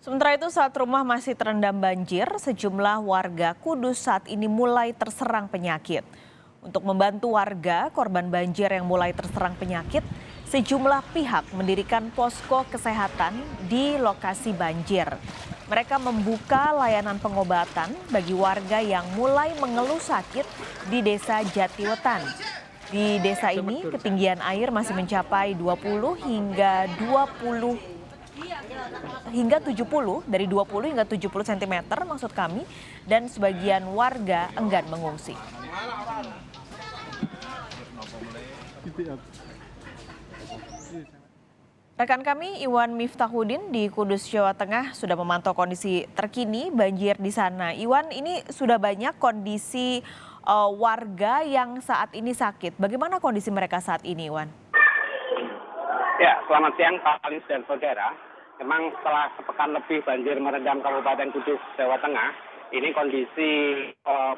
Sementara itu saat rumah masih terendam banjir, sejumlah warga Kudus saat ini mulai terserang penyakit. Untuk membantu warga korban banjir yang mulai terserang penyakit, sejumlah pihak mendirikan posko kesehatan di lokasi banjir. Mereka membuka layanan pengobatan bagi warga yang mulai mengeluh sakit di Desa Jatiwetan. Di desa ini ketinggian air masih mencapai 20 hingga 70 dari 20 hingga 70 cm maksud kami, dan sebagian warga enggan mengungsi. Rekan kami Iwan Miftahudin di Kudus, Jawa Tengah sudah memantau kondisi terkini banjir di sana. Iwan, ini sudah banyak kondisi warga yang saat ini sakit. Bagaimana kondisi mereka saat ini, Iwan? Ya, selamat siang Pak Alis dan saudara. Memang setelah sepekan lebih banjir merendam Kabupaten Kudus, Jawa Tengah, ini kondisi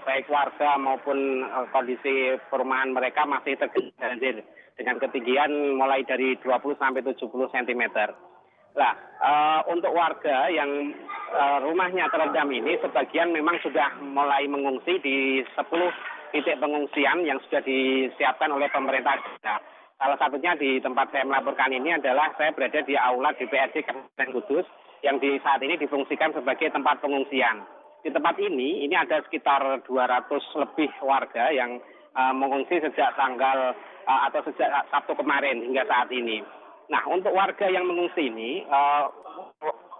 baik warga maupun kondisi perumahan mereka masih tergenang banjir dengan ketinggian mulai dari 20 sampai 70 cm. Nah, untuk warga yang rumahnya terendam ini, sebagian memang sudah mulai mengungsi di 10 titik pengungsian yang sudah disiapkan oleh pemerintah daerah. Salah satunya di tempat saya melaporkan ini adalah saya berada di aula DPRD Kabupaten Kudus yang saat ini difungsikan sebagai tempat pengungsian. Di tempat ini ada sekitar 200 lebih warga yang mengungsi sejak tanggal atau sejak Sabtu kemarin hingga saat ini. Nah, untuk warga yang mengungsi ini,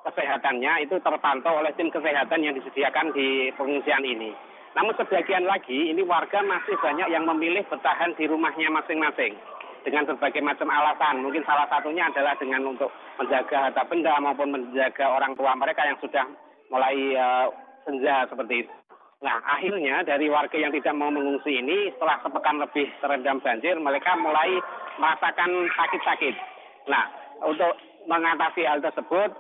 kesehatannya itu terpantau oleh tim kesehatan yang disediakan di pengungsian ini. Namun sebagian lagi, ini warga masih banyak yang memilih bertahan di rumahnya masing-masing dengan berbagai macam alasan. Mungkin salah satunya adalah dengan untuk menjaga harta benda maupun menjaga orang tua mereka yang sudah mulai senja seperti itu. Nah, akhirnya dari warga yang tidak mau mengungsi ini, setelah sepekan lebih terendam banjir, mereka mulai merasakan sakit-sakit. Nah, untuk mengatasi hal tersebut,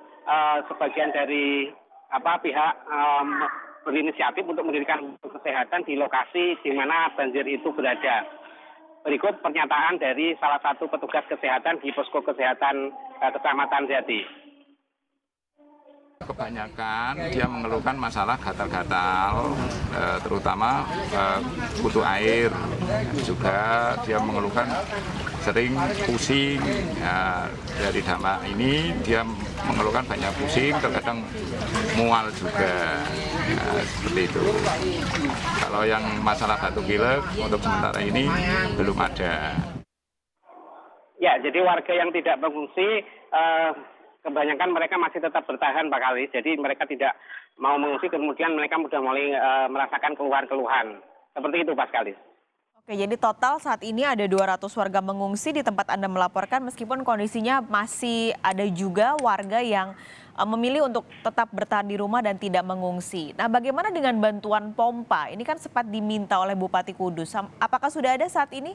sebagian dari pihak berinisiatif untuk mendirikan kesehatan di lokasi di mana banjir itu berada. Berikut pernyataan dari salah satu petugas kesehatan di posko kesehatan Kecamatan Jati. Kebanyakan dia mengeluhkan masalah gatal-gatal, terutama butuh air. Juga dia mengeluhkan sering pusing. Dari dampak ini dia mengeluhkan banyak pusing, terkadang mual juga. Seperti itu. Kalau yang masalah batuk pilek untuk sementara ini belum ada. Ya, jadi warga yang tidak mengungsi kebanyakan mereka masih tetap bertahan Pak Kalis. Jadi mereka tidak mau mengungsi, kemudian mereka sudah mulai merasakan keluhan-keluhan. Seperti itu Pak Kalis. Oke, jadi total saat ini ada 200 warga mengungsi di tempat Anda melaporkan, meskipun kondisinya masih ada juga warga yang memilih untuk tetap bertahan di rumah dan tidak mengungsi. Nah, bagaimana dengan bantuan pompa? Ini kan sempat diminta oleh Bupati Kudus. Apakah sudah ada saat ini?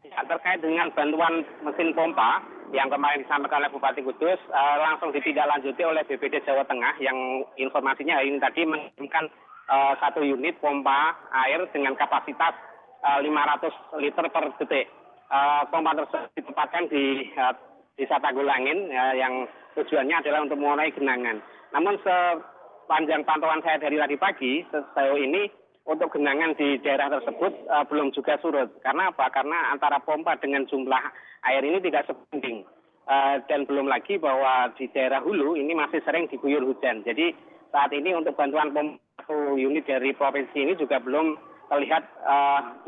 Ya, terkait dengan bantuan mesin pompa yang kemarin disampaikan oleh Bupati Kudus, langsung ditindaklanjuti oleh BPD Jawa Tengah yang informasinya hari ini tadi mengirimkan 1 unit pompa air dengan kapasitas 500 liter per detik. Pompa tersebut ditempatkan di Desa Tagulangin yang tujuannya adalah untuk mengurangi genangan. Namun sepanjang pantauan saya dari tadi pagi, sejauh ini untuk genangan di daerah tersebut belum juga surut. Karena apa? Karena antara pompa dengan jumlah air ini tidak sebanding. Dan belum lagi bahwa di daerah hulu ini masih sering diguyur hujan. Jadi saat ini untuk bantuan pompa 1 unit dari provinsi ini juga belum terlihat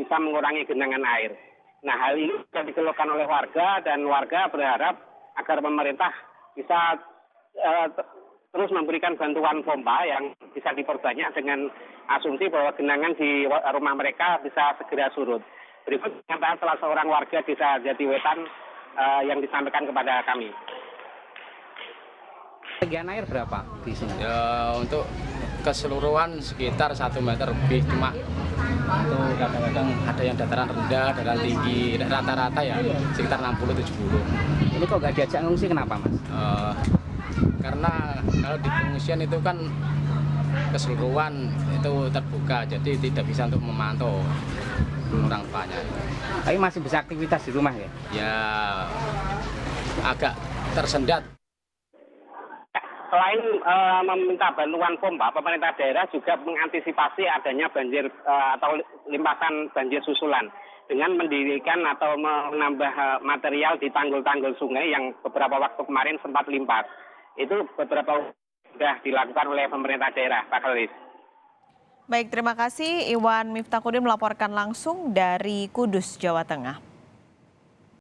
bisa mengurangi genangan air. Nah, hal ini sudah dikeluhkan oleh warga dan warga berharap agar pemerintah bisa terus memberikan bantuan pompa yang bisa diperbanyak dengan asumsi bahwa genangan di rumah mereka bisa segera surut. Berikut pernyataan salah seorang warga Desa Jatiwetan yang disampaikan kepada kami. Ketinggian air berapa di sini? Ya, untuk keseluruhan sekitar 1 meter lebih, cuma itu kadang-kadang ada yang dataran rendah, dataran tinggi, rata-rata ya sekitar 60-70. Ini kok nggak diajak ngungsi kenapa Mas? Karena kalau di pengungsian itu kan keseluruhan itu terbuka, jadi tidak bisa untuk memantau orang tuanya. Tapi masih bisa aktivitas di rumah ya? Ya agak tersendat. Selain meminta bantuan pompa, pemerintah daerah juga mengantisipasi adanya banjir atau limpasan banjir susulan dengan mendirikan atau menambah material di tanggul-tanggul sungai yang beberapa waktu kemarin sempat limpah. Itu beberapa sudah dilakukan oleh pemerintah daerah, Pak Khalis. Baik, terima kasih Iwan Miftahudin melaporkan langsung dari Kudus, Jawa Tengah.